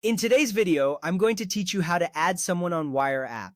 In today's video, I'm going to teach you how to add someone on Wire app.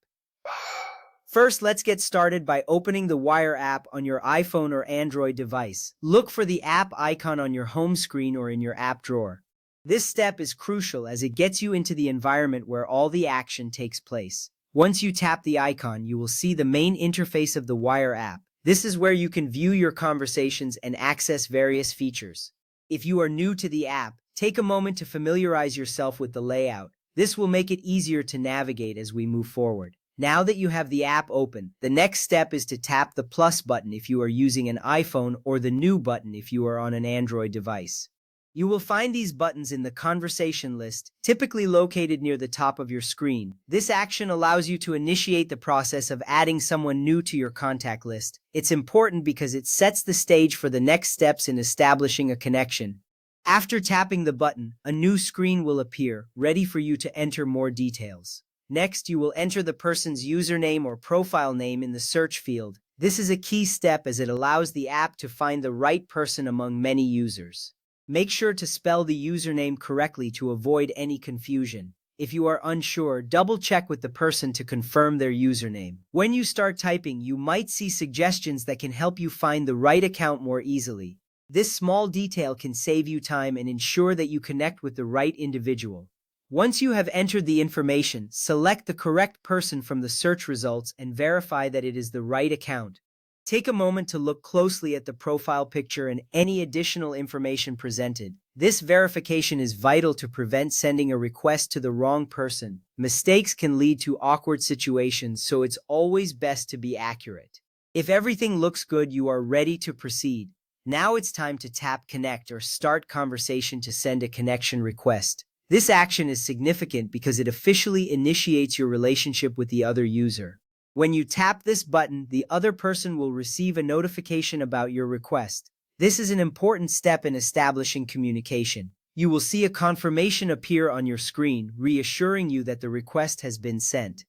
First, let's get started by opening the Wire app on your iPhone or Android device. Look for the app icon on your home screen or in your app drawer. This step is crucial as it gets you into the environment where all the action takes place. Once you tap the icon, you will see the main interface of the Wire app. This is where you can view your conversations and access various features. If you are new to the app, take a moment to familiarize yourself with the layout. This will make it easier to navigate as we move forward. Now that you have the app open, the next step is to tap the plus button if you are using an iPhone or the new button if you are on an Android device. You will find these buttons in the conversation list, typically located near the top of your screen. This action allows you to initiate the process of adding someone new to your contact list. It's important because it sets the stage for the next steps in establishing a connection. After tapping the button, a new screen will appear, ready for you to enter more details. Next, you will enter the person's username or profile name in the search field. This is a key step as it allows the app to find the right person among many users. Make sure to spell the username correctly to avoid any confusion. If you are unsure, double-check with the person to confirm their username. When you start typing, you might see suggestions that can help you find the right account more easily. This small detail can save you time and ensure that you connect with the right individual. Once you have entered the information, select the correct person from the search results and verify that it is the right account. Take a moment to look closely at the profile picture and any additional information presented. This verification is vital to prevent sending a request to the wrong person. Mistakes can lead to awkward situations, so it's always best to be accurate. If everything looks good, you are ready to proceed. Now it's time to tap Connect or Start Conversation to send a connection request. This action is significant because it officially initiates your relationship with the other user. When you tap this button, the other person will receive a notification about your request. This is an important step in establishing communication. You will see a confirmation appear on your screen, reassuring you that the request has been sent.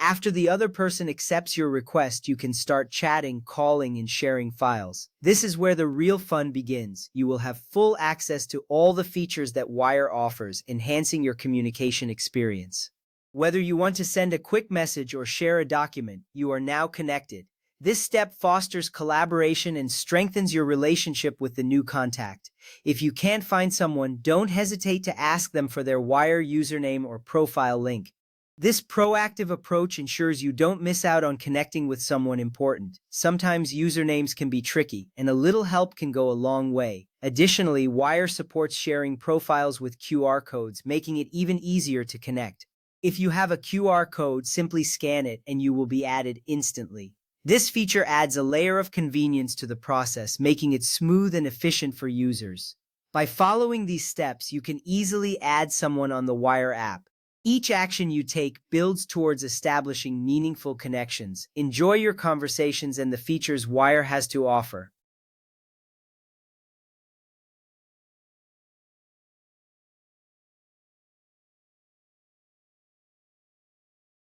After the other person accepts your request, you can start chatting, calling, and sharing files. This is where the real fun begins. You will have full access to all the features that Wire offers, enhancing your communication experience. Whether you want to send a quick message or share a document, you are now connected. This step fosters collaboration and strengthens your relationship with the new contact. If you can't find someone, don't hesitate to ask them for their Wire username or profile link. This proactive approach ensures you don't miss out on connecting with someone important. Sometimes usernames can be tricky, and a little help can go a long way. Additionally, Wire supports sharing profiles with QR codes, making it even easier to connect. If you have a QR code, simply scan it and you will be added instantly. This feature adds a layer of convenience to the process, making it smooth and efficient for users. By following these steps, you can easily add someone on the Wire app. Each action you take builds towards establishing meaningful connections. Enjoy your conversations and the features Wire has to offer.